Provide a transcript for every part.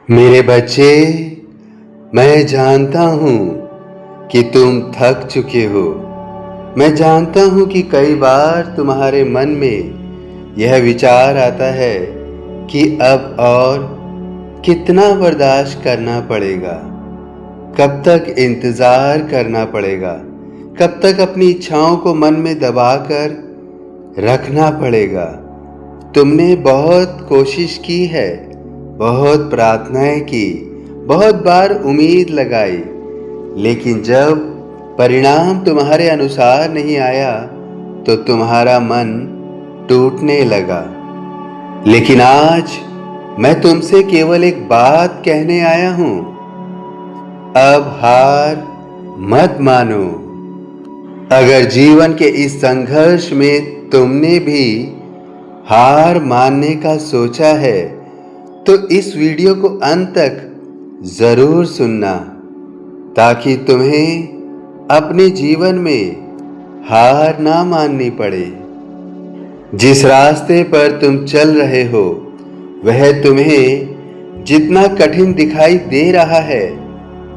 मेरे बच्चे, मैं जानता हूँ कि तुम थक चुके हो। मैं जानता हूँ कि कई बार तुम्हारे मन में यह विचार आता है कि अब और कितना बर्दाश्त करना पड़ेगा, कब तक इंतज़ार करना पड़ेगा, कब तक अपनी इच्छाओं को मन में दबाकर रखना पड़ेगा। तुमने बहुत कोशिश की है, बहुत प्रार्थनाएं की, बहुत बार उम्मीद लगाई, लेकिन जब परिणाम तुम्हारे अनुसार नहीं आया तो तुम्हारा मन टूटने लगा। लेकिन आज मैं तुमसे केवल एक बात कहने आया हूं, अब हार मत मानो। अगर जीवन के इस संघर्ष में तुमने भी हार मानने का सोचा है तो इस वीडियो को अंत तक ज़रूर सुनना, ताकि तुम्हें अपने जीवन में हार ना माननी पड़े। जिस रास्ते पर तुम चल रहे हो वह तुम्हें जितना कठिन दिखाई दे रहा है,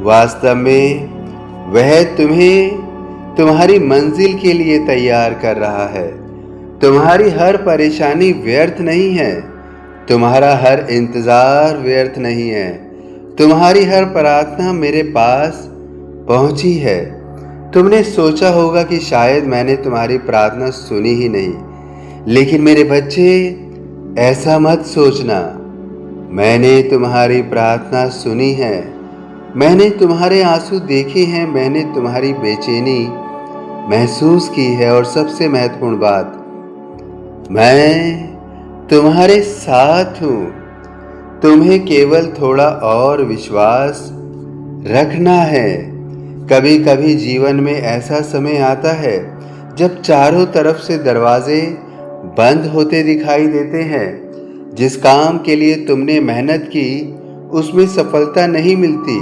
वास्तव में वह तुम्हें तुम्हारी मंजिल के लिए तैयार कर रहा है। तुम्हारी हर परेशानी व्यर्थ नहीं है, तुम्हारा हर इंतज़ार व्यर्थ नहीं है, तुम्हारी हर प्रार्थना मेरे पास पहुंची है। तुमने सोचा होगा कि शायद मैंने तुम्हारी प्रार्थना सुनी ही नहीं, लेकिन मेरे बच्चे, ऐसा मत सोचना। मैंने तुम्हारी प्रार्थना सुनी है, मैंने तुम्हारे आंसू देखे हैं, मैंने तुम्हारी बेचैनी महसूस की है, और सबसे महत्वपूर्ण बात, मैं तुम्हारे साथ हूँ। तुम्हें केवल थोड़ा और विश्वास रखना है। कभी कभी जीवन में ऐसा समय आता है जब चारों तरफ से दरवाजे बंद होते दिखाई देते हैं। जिस काम के लिए तुमने मेहनत की उसमें सफलता नहीं मिलती,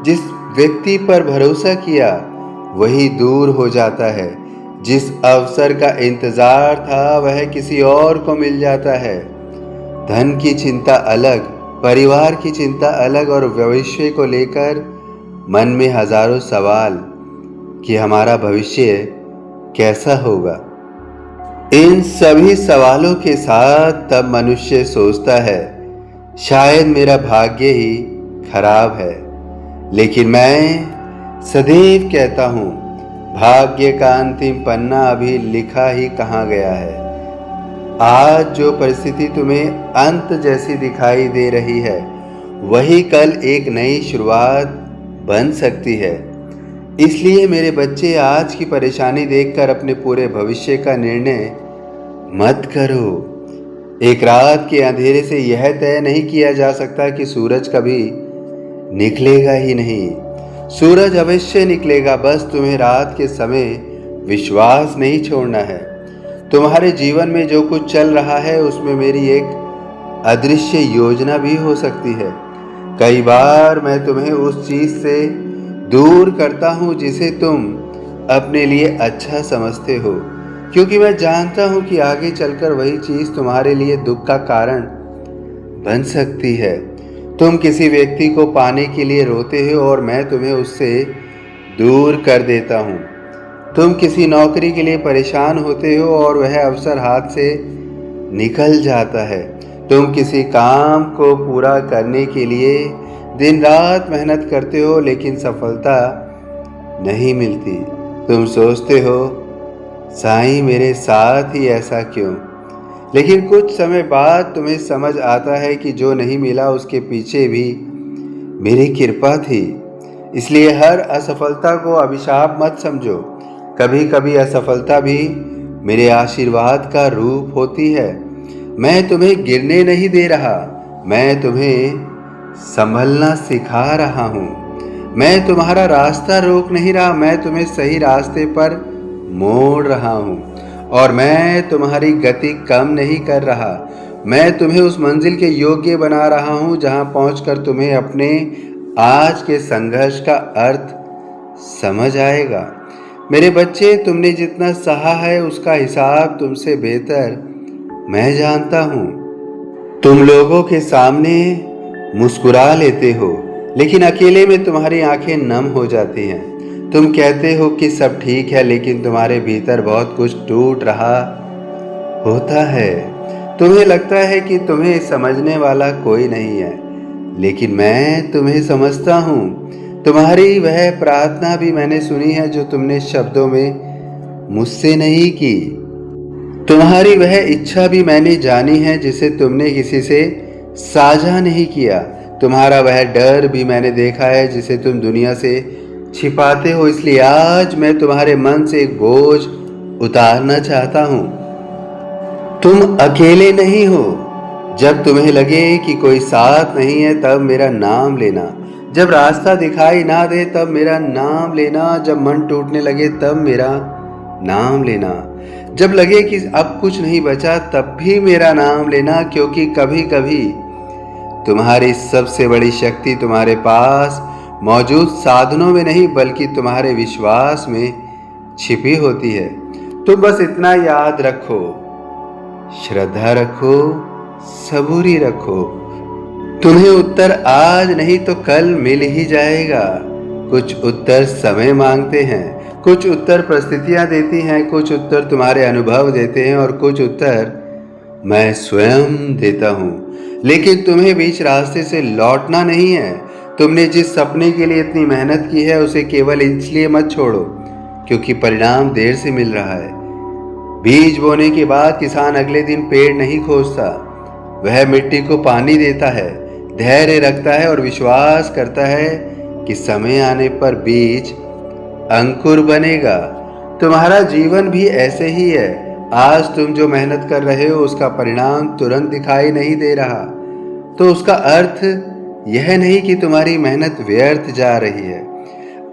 जिस व्यक्ति पर भरोसा किया वही दूर हो जाता है, जिस अवसर का इंतजार था वह किसी और को मिल जाता है। धन की चिंता अलग, परिवार की चिंता अलग, और भविष्य को लेकर मन में हजारों सवाल कि हमारा भविष्य कैसा होगा। इन सभी सवालों के साथ तब मनुष्य सोचता है, शायद मेरा भाग्य ही खराब है। लेकिन मैं सदैव कहता हूँ, भाग्य का अंतिम पन्ना अभी लिखा ही कहाँ गया है। आज जो परिस्थिति तुम्हें अंत जैसी दिखाई दे रही है वही कल एक नई शुरुआत बन सकती है। इसलिए मेरे बच्चे, आज की परेशानी देखकर अपने पूरे भविष्य का निर्णय मत करो। एक रात के अंधेरे से यह तय नहीं किया जा सकता कि सूरज कभी निकलेगा ही नहीं। सूरज अवश्य निकलेगा, बस तुम्हें रात के समय विश्वास नहीं छोड़ना है। तुम्हारे जीवन में जो कुछ चल रहा है उसमें मेरी एक अदृश्य योजना भी हो सकती है। कई बार मैं तुम्हें उस चीज से दूर करता हूँ जिसे तुम अपने लिए अच्छा समझते हो, क्योंकि मैं जानता हूँ कि आगे चलकर वही चीज तुम्हारे लिए दुख का कारण बन सकती है। तुम किसी व्यक्ति को पाने के लिए रोते हो और मैं तुम्हें उससे दूर कर देता हूँ। तुम किसी नौकरी के लिए परेशान होते हो और वह अवसर हाथ से निकल जाता है। तुम किसी काम को पूरा करने के लिए दिन रात मेहनत करते हो, लेकिन सफलता नहीं मिलती। तुम सोचते हो, साईं मेरे साथ ही ऐसा क्यों? लेकिन कुछ समय बाद तुम्हें समझ आता है कि जो नहीं मिला उसके पीछे भी मेरी कृपा थी। इसलिए हर असफलता को अभिशाप मत समझो। कभी कभी असफलता भी मेरे आशीर्वाद का रूप होती है। मैं तुम्हें गिरने नहीं दे रहा, मैं तुम्हें संभलना सिखा रहा हूँ। मैं तुम्हारा रास्ता रोक नहीं रहा, मैं तुम्हें सही रास्ते पर मोड़ रहा हूँ। और मैं तुम्हारी गति कम नहीं कर रहा, मैं तुम्हें उस मंजिल के योग्य बना रहा हूँ जहाँ पहुँचकर तुम्हें अपने आज के संघर्ष का अर्थ समझ आएगा। मेरे बच्चे, तुमने जितना सहा है उसका हिसाब तुमसे बेहतर मैं जानता हूँ। तुम लोगों के सामने मुस्कुरा लेते हो, लेकिन अकेले में तुम्हारी आंखें नम हो जाती हैं। तुम कहते हो कि सब ठीक है, लेकिन तुम्हारे भीतर बहुत कुछ टूट रहा होता है। तुम्हें लगता है कि तुम्हें समझने वाला कोई नहीं है, लेकिन मैं तुम्हें समझता हूँ। तुम्हारी वह प्रार्थना भी मैंने सुनी है जो तुमने शब्दों में मुझसे नहीं की। तुम्हारी वह इच्छा भी मैंने जानी है जिसे तुमने किसी से साझा नहीं किया। तुम्हारा वह डर भी मैंने देखा है जिसे तुम दुनिया से छिपाते हो। इसलिए आज मैं तुम्हारे मन से एक बोझ उतारना चाहता हूँ। तुम अकेले नहीं हो। जब तुम्हें लगे कि कोई साथ नहीं है तब मेरा नाम लेना। जब रास्ता दिखाई ना दे तब मेरा नाम लेना। जब मन टूटने लगे तब मेरा नाम लेना। जब लगे कि अब कुछ नहीं बचा तब भी मेरा नाम लेना, क्योंकि कभी कभी तुम्हारी सबसे बड़ी शक्ति तुम्हारे पास मौजूद साधनों में नहीं बल्कि तुम्हारे विश्वास में छिपी होती है। तुम बस इतना याद रखो, श्रद्धा रखो, सबूरी रखो। तुम्हें उत्तर आज नहीं तो कल मिल ही जाएगा। कुछ उत्तर समय मांगते हैं, कुछ उत्तर परिस्थितियां देती हैं, कुछ उत्तर तुम्हारे अनुभव देते हैं और कुछ उत्तर मैं स्वयं देता हूँ। लेकिन तुम्हें बीच रास्ते से लौटना नहीं है। तुमने जिस सपने के लिए इतनी मेहनत की है उसे केवल इसलिए मत छोड़ो क्योंकि परिणाम देर से मिल रहा है। बीज बोने के बाद किसान अगले दिन पेड़ नहीं खोजता। वह मिट्टी को पानी देता है, धैर्य रखता है और विश्वास करता है कि समय आने पर बीज अंकुर बनेगा। तुम्हारा जीवन भी ऐसे ही है। आज तुम जो मेहनत कर रहे हो उसका परिणाम तुरंत दिखाई नहीं दे रहा, तो उसका अर्थ यह नहीं कि तुम्हारी मेहनत व्यर्थ जा रही है।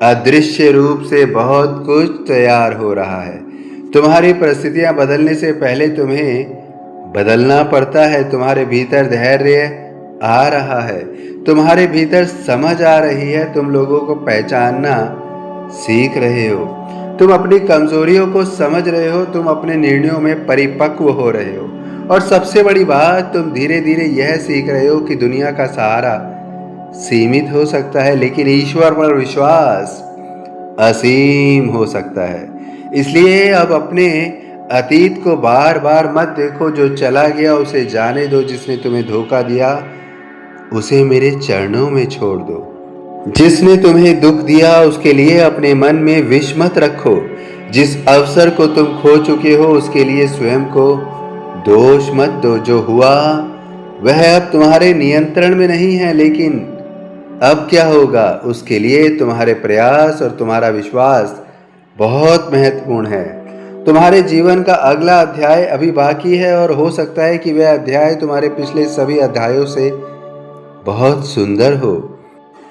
अदृश्य रूप से बहुत कुछ तैयार हो रहा है। तुम्हारी परिस्थितियां बदलने से पहले तुम्हें बदलना पड़ता है। तुम्हारे भीतर धैर्य आ रहा है, तुम्हारे भीतर समझ आ रही है, तुम लोगों को पहचानना सीख रहे हो, तुम अपनी कमजोरियों को समझ रहे हो, तुम अपने निर्णयों में परिपक्व हो रहे हो और सबसे बड़ी बात, तुम धीरे धीरे यह सीख रहे हो कि दुनिया का सहारा सीमित हो सकता है लेकिन ईश्वर पर विश्वास असीम हो सकता है। इसलिए अब अपने अतीत को बार बार मत देखो। जो चला गया उसे जाने दो। जिसने तुम्हें धोखा दिया उसे मेरे चरणों में छोड़ दो। जिसने तुम्हें दुख दिया उसके लिए अपने मन में विष मत रखो। जिस अवसर को तुम खो चुके हो उसके लिए स्वयं को दोष मत दो। जो हुआ वह अब तुम्हारे नियंत्रण में नहीं है, लेकिन अब क्या होगा उसके लिए तुम्हारे प्रयास और तुम्हारा विश्वास बहुत महत्वपूर्ण है। तुम्हारे जीवन का अगला अध्याय अभी बाकी है और हो सकता है कि वह अध्याय तुम्हारे पिछले सभी अध्यायों से बहुत सुंदर हो।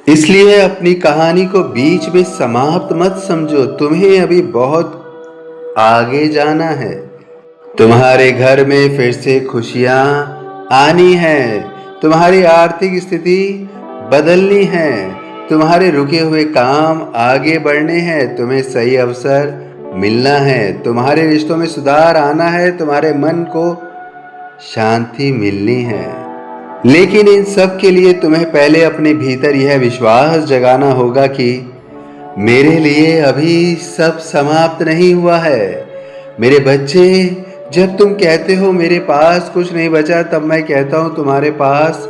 इसलिए अपनी कहानी को बीच में समाप्त मत समझो। तुम्हें अभी बहुत आगे जाना है। तुम्हारे घर में फिर से खुशियां आनी है। तुम्हारी आर्थिक स्थिति बदलनी है। तुम्हारे रुके हुए काम आगे बढ़ने हैं। तुम्हें सही अवसर मिलना है। तुम्हारे रिश्तों में सुधार आना है। तुम्हारे मन को शांति मिलनी है। लेकिन इन सब के लिए तुम्हें पहले अपने भीतर यह विश्वास जगाना होगा कि मेरे लिए अभी सब समाप्त नहीं हुआ है। मेरे बच्चे, जब तुम कहते हो मेरे पास कुछ नहीं बचा, तब मैं कहता हूं तुम्हारे पास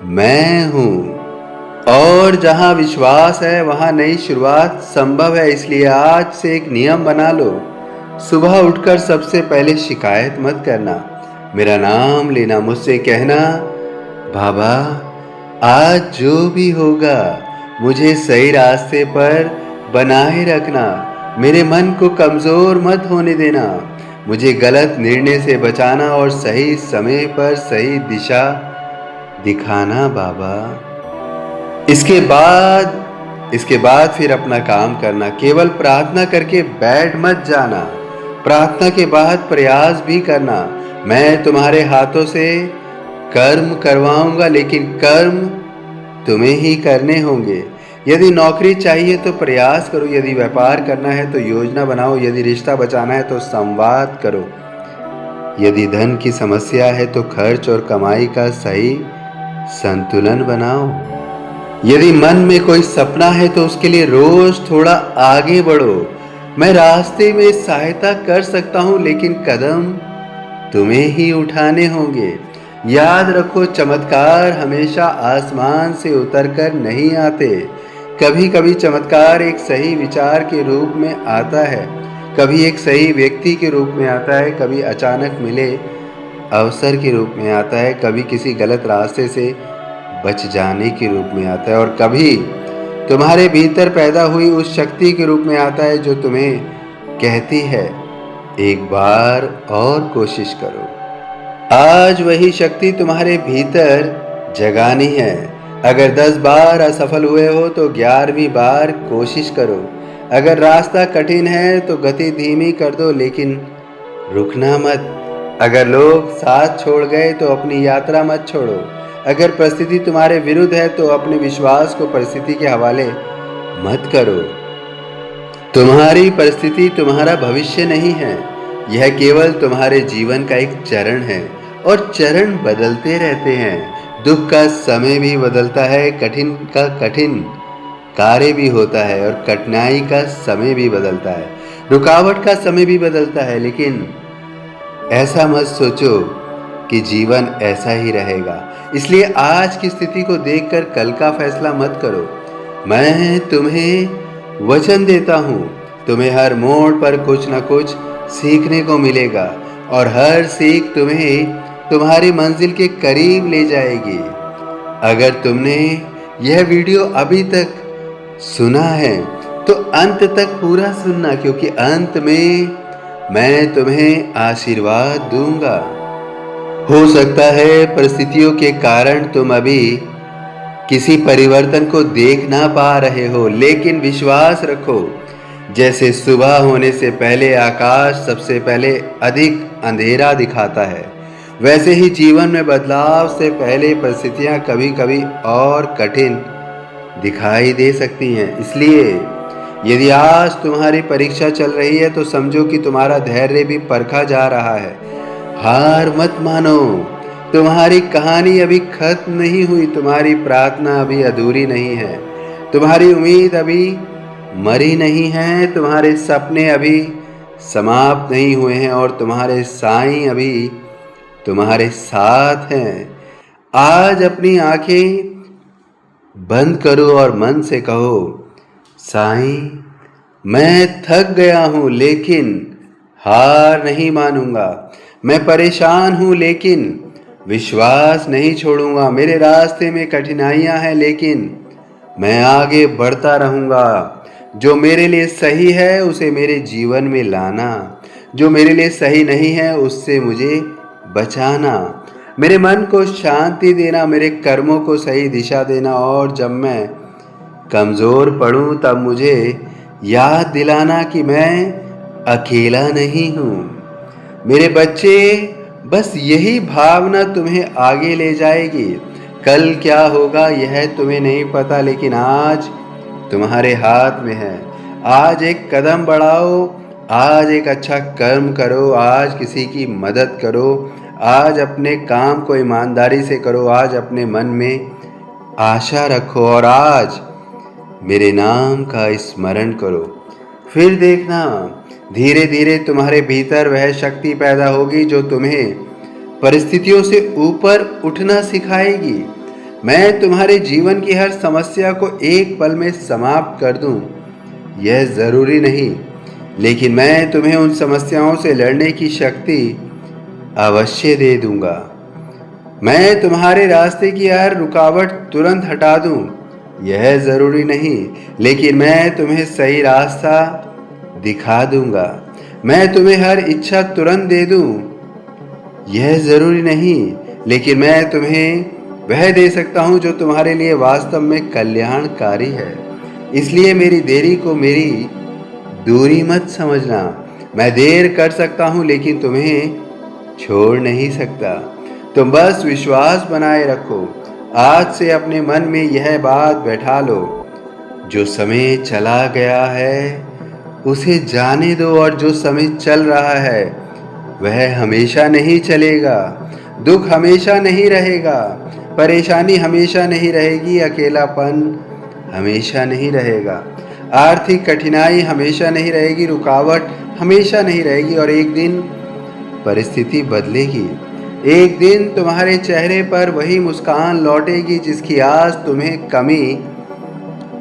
मैं हूं। और जहां विश्वास है वहां नई शुरुआत संभव है। इसलिए आज से एक नियम बना लो। सुबह उठकर सबसे पहले शिकायत मत करना, मेरा नाम लेना, मुझसे कहना बाबा आज जो भी होगा मुझे सही रास्ते पर बनाए रखना। मेरे मन को कमजोर मत होने देना। मुझे गलत निर्णय से बचाना और सही समय पर सही दिशा दिखाना बाबा। इसके बाद फिर अपना काम करना। केवल प्रार्थना करके बैठ मत जाना। प्रार्थना के बाद प्रयास भी करना। मैं तुम्हारे हाथों से कर्म करवाऊंगा, लेकिन कर्म तुम्हें ही करने होंगे। यदि नौकरी चाहिए तो प्रयास करो, यदि व्यापार करना है तो योजना बनाओ, यदि रिश्ता बचाना है तो संवाद करो, यदि धन की समस्या है तो खर्च और कमाई का सही संतुलन बनाओ। यदि मन में कोई सपना है तो उसके लिए रोज थोड़ा आगे बढ़ो। मैं रास्ते में सहायता कर सकता हूं, लेकिन कदम तुम्हें ही उठाने होंगे। याद रखो, चमत्कार हमेशा आसमान से उतरकर नहीं आते। कभी कभी चमत्कार एक सही विचार के रूप में आता है, कभी एक सही व्यक्ति के रूप में आता है, कभी अचानक मिले अवसर के रूप में आता है, कभी किसी गलत रास्ते से बच जाने के रूप में आता है, और कभी तुम्हारे भीतर पैदा हुई उस शक्ति के रूप में आता है जो तुम्हें कहती है, एक बार और कोशिश करो। आज वही शक्ति तुम्हारे भीतर जगानी है। अगर 10 बार असफल हुए हो तो 11वीं बार कोशिश करो। अगर रास्ता कठिन है तो गति धीमी कर दो, लेकिन रुकना मत। अगर लोग साथ छोड़ गए तो अपनी यात्रा मत छोड़ो। अगर परिस्थिति तुम्हारे विरुद्ध है तो अपने विश्वास को परिस्थिति के हवाले मत करो। तुम्हारी परिस्थिति तुम्हारा भविष्य नहीं है, यह केवल तुम्हारे जीवन का एक चरण है, और चरण बदलते रहते हैं। दुख का समय भी बदलता है, कठिन का कठिन कार्य भी होता है, और कठिनाई का समय भी बदलता है, रुकावट का समय भी बदलता है। लेकिन ऐसा मत सोचो कि जीवन ऐसा ही रहेगा। इसलिए आज की स्थिति को देखकर कल का फैसला मत करो। मैं तुम्हें वचन देता हूँ, तुम्हें हर मोड़ पर कुछ न कुछ सीखने को मिलेगा, और हर सीख तुम्हें तुम्हारी मंजिल के करीब ले जाएगी। अगर तुमने यह वीडियो अभी तक सुना है तो अंत तक पूरा सुनना, क्योंकि अंत में मैं तुम्हें आशीर्वाद दूंगा। हो सकता है परिस्थितियों के कारण तुम अभी किसी परिवर्तन को देख ना पा रहे हो, लेकिन विश्वास रखो, जैसे सुबह होने से पहले आकाश सबसे पहले अधिक अंधेरा दिखाता है, वैसे ही जीवन में बदलाव से पहले परिस्थितियां कभी कभी और कठिन दिखाई दे सकती हैं। इसलिए यदि आज तुम्हारी परीक्षा चल रही है तो समझो कि तुम्हारा धैर्य भी परखा जा रहा है। हार मत मानो, तुम्हारी कहानी अभी खत्म नहीं हुई, तुम्हारी प्रार्थना अभी अधूरी नहीं है, तुम्हारी उम्मीद अभी मरी नहीं है, तुम्हारे सपने अभी समाप्त नहीं हुए हैं, और तुम्हारे साईं अभी तुम्हारे साथ हैं। आज अपनी आंखें बंद करो और मन से कहो, साईं, मैं थक गया हूँ लेकिन हार नहीं मानूंगा। मैं परेशान हूँ लेकिन विश्वास नहीं छोड़ूंगा। मेरे रास्ते में कठिनाइयाँ हैं लेकिन मैं आगे बढ़ता रहूँगा। जो मेरे लिए सही है उसे मेरे जीवन में लाना, जो मेरे लिए सही नहीं है उससे मुझे बचाना। मेरे मन को शांति देना, मेरे कर्मों को सही दिशा देना, और जब मैं कमज़ोर पड़ूं तब मुझे याद दिलाना कि मैं अकेला नहीं हूँ। मेरे बच्चे, बस यही भावना तुम्हें आगे ले जाएगी। कल क्या होगा यह तुम्हें नहीं पता, लेकिन आज तुम्हारे हाथ में है। आज एक कदम बढ़ाओ, आज एक अच्छा कर्म करो, आज किसी की मदद करो, आज अपने काम को ईमानदारी से करो, आज अपने मन में आशा रखो, और आज मेरे नाम का स्मरण करो। फिर देखना, धीरे धीरे तुम्हारे भीतर वह शक्ति पैदा होगी जो तुम्हें परिस्थितियों से ऊपर उठना सिखाएगी। मैं तुम्हारे जीवन की हर समस्या को एक पल में समाप्त कर दूं, यह ज़रूरी नहीं, लेकिन मैं तुम्हें उन समस्याओं से लड़ने की शक्ति अवश्य दे दूंगा। मैं तुम्हारे रास्ते की हर रुकावट तुरंत हटा दूं, यह ज़रूरी नहीं, लेकिन मैं तुम्हें सही रास्ता दिखा दूंगा। मैं तुम्हें हर इच्छा तुरंत दे दूं, यह ज़रूरी नहीं, लेकिन मैं तुम्हें वह दे सकता हूं जो तुम्हारे लिए वास्तव में कल्याणकारी है। इसलिए मेरी देरी को मेरी दूरी मत समझना। मैं देर कर सकता हूं लेकिन तुम्हें छोड़ नहीं सकता। तुम बस विश्वास बनाए रखो। आज से अपने मन में यह बात बैठा लो, जो समय चला गया है उसे जाने दो, और जो समय चल रहा है वह हमेशा नहीं चलेगा। दुख हमेशा नहीं रहेगा, परेशानी हमेशा नहीं रहेगी, अकेलापन हमेशा नहीं रहेगा, आर्थिक कठिनाई हमेशा नहीं रहेगी, रुकावट हमेशा नहीं रहेगी और एक दिन परिस्थिति बदलेगी। एक दिन तुम्हारे चेहरे पर वही मुस्कान लौटेगी जिसकी आज तुम्हें कमी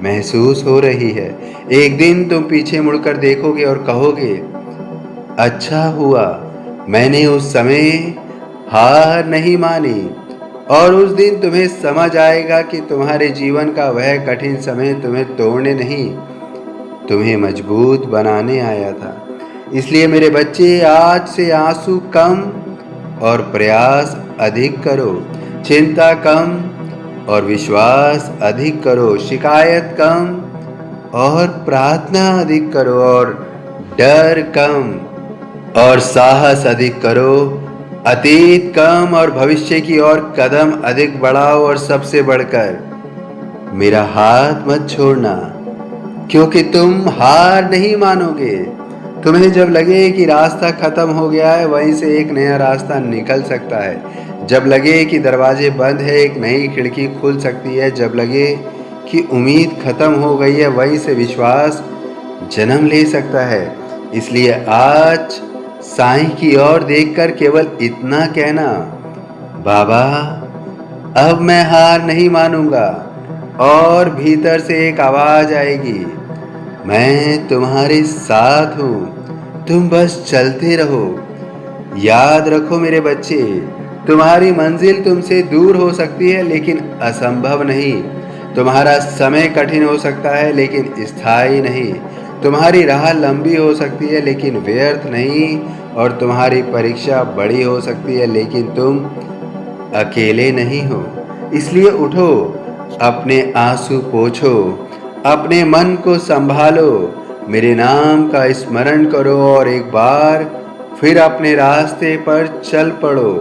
महसूस हो रही है। एक दिन तुम पीछे मुड़कर देखोगे और कहोगे, अच्छा हुआ मैंने उस समय हार नहीं मानी। और उस दिन तुम्हें समझ आएगा कि तुम्हारे जीवन का वह कठिन समय तुम्हें तोड़ने नहीं, तुम्हें मजबूत बनाने आया था। इसलिए मेरे बच्चे, आज से आंसू कम और प्रयास अधिक करो, चिंता कम और विश्वास अधिक करो, शिकायत कम और प्रार्थना अधिक करो, और डर कम और साहस अधिक करो, अतीत कम और भविष्य की ओर कदम अधिक बढ़ाओ, और सबसे बढ़कर मेरा हाथ मत छोड़ना, क्योंकि तुम हार नहीं मानोगे। तुम्हें जब लगे कि रास्ता खत्म हो गया है, वहीं से एक नया रास्ता निकल सकता है। जब लगे कि दरवाजे बंद है, एक नई खिड़की खुल सकती है। जब लगे कि उम्मीद खत्म हो गई है, वहीं से विश्वास जन्म ले सकता है। इसलिए आज साईं की ओर देखकर केवल इतना कहना, बाबा अब मैं हार नहीं मानूंगा। और भीतर से एक आवाज आएगी, मैं तुम्हारे साथ हूँ, तुम बस चलते रहो। याद रखो मेरे बच्चे, तुम्हारी मंजिल तुमसे दूर हो सकती है लेकिन असंभव नहीं। तुम्हारा समय कठिन हो सकता है लेकिन स्थायी नहीं। तुम्हारी राह लंबी हो सकती है लेकिन व्यर्थ नहीं। और तुम्हारी परीक्षा बड़ी हो सकती है लेकिन तुम अकेले नहीं हो। इसलिए उठो, अपने आंसू पोंछो, अपने मन को संभालो, मेरे नाम का स्मरण करो और एक बार फिर अपने रास्ते पर चल पड़ो।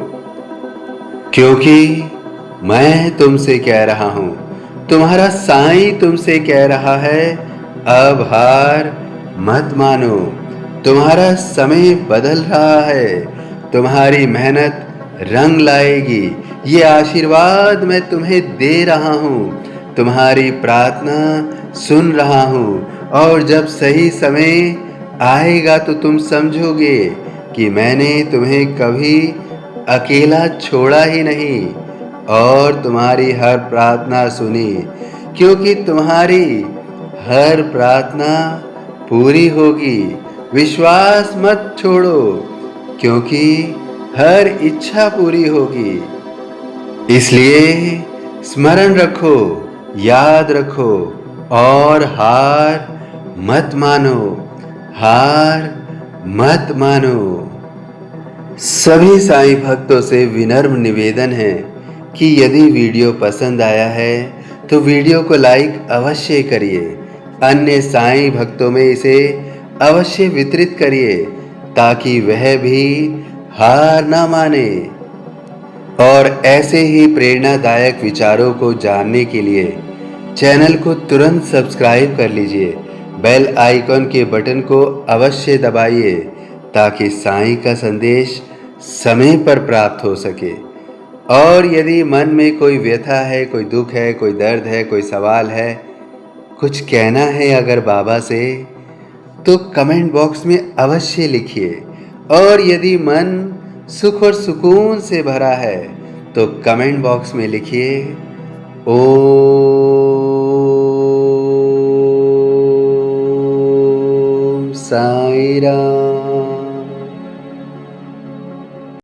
क्योंकि मैं तुमसे कह रहा हूँ, तुम्हारा साईं तुमसे कह रहा है, अब हार मत मानो। तुम्हारा समय बदल रहा है, तुम्हारी मेहनत रंग लाएगी। ये आशीर्वाद मैं तुम्हें दे रहा हूँ, तुम्हारी प्रार्थना सुन रहा हूँ। और जब सही समय आएगा तो तुम समझोगे कि मैंने तुम्हें कभी अकेला छोड़ा ही नहीं और तुम्हारी हर प्रार्थना सुनी, क्योंकि तुम्हारी हर प्रार्थना पूरी होगी। विश्वास मत छोड़ो, क्योंकि हर इच्छा पूरी होगी। इसलिए स्मरण रखो, याद रखो और हार मत मानो, हार मत मानो। सभी साईं भक्तों से विनम्र निवेदन है कि यदि वीडियो पसंद आया है तो वीडियो को लाइक अवश्य करिए, अन्य साईं भक्तों में इसे अवश्य वितरित करिए ताकि वह भी हार ना माने। और ऐसे ही प्रेरणादायक विचारों को जानने के लिए चैनल को तुरंत सब्सक्राइब कर लीजिए, बेल आइकॉन के बटन को अवश्य दबाइए ताकि साईं का संदेश समय पर प्राप्त हो सके। और यदि मन में कोई व्यथा है, कोई दुख है, कोई दर्द है, कोई सवाल है, कुछ कहना है अगर बाबा से, तो कमेंट बॉक्स में अवश्य लिखिए। और यदि मन सुख और सुकून से भरा है तो कमेंट बॉक्स में लिखिए, ओम साईं राम।